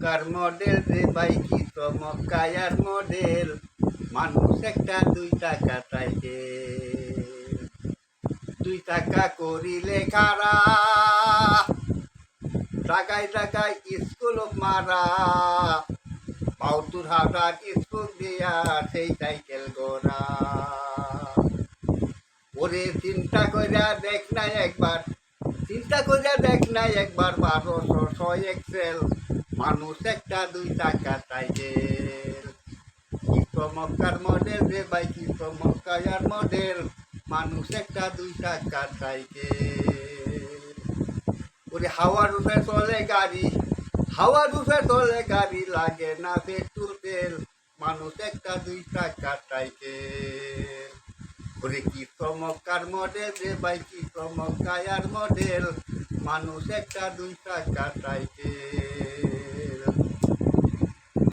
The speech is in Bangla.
কার মডেল রে ভাই কি চমৎকার মডেল, মানুষ একটা 2 টাকা সাইকেল। 2 টাকা করিলে খারা, জাগায় জাগায় স্কুল মারা, বাউতুর হাজার স্কুল দিয়া সেই সাইকেল গোরা। ওরে চিন্তা কইরা দেখ না একবার, চিন্তা কইরা দেখ না একবার, 1200 এক্সেল, মানুষ একটা 2 টাকা সাইকেল। কি চমৎকার মডেল রে ভাই, কি চমৎকার মডেল, মানুষ একটা 2 টাকা সাইকেল। ওরে হাওয়ার উপরে চলে গাড়ি, হাওয়ার উপরে চলে গাড়ি, লাগে না পেট্রোল তেল, মানুষ একটা 2 টাকা সাইকেল। ওরে কি চমৎকার মডেল রে ভাই, কি চমৎকার মডেল, মানুষ একটা 2 টাকা সাইকেল।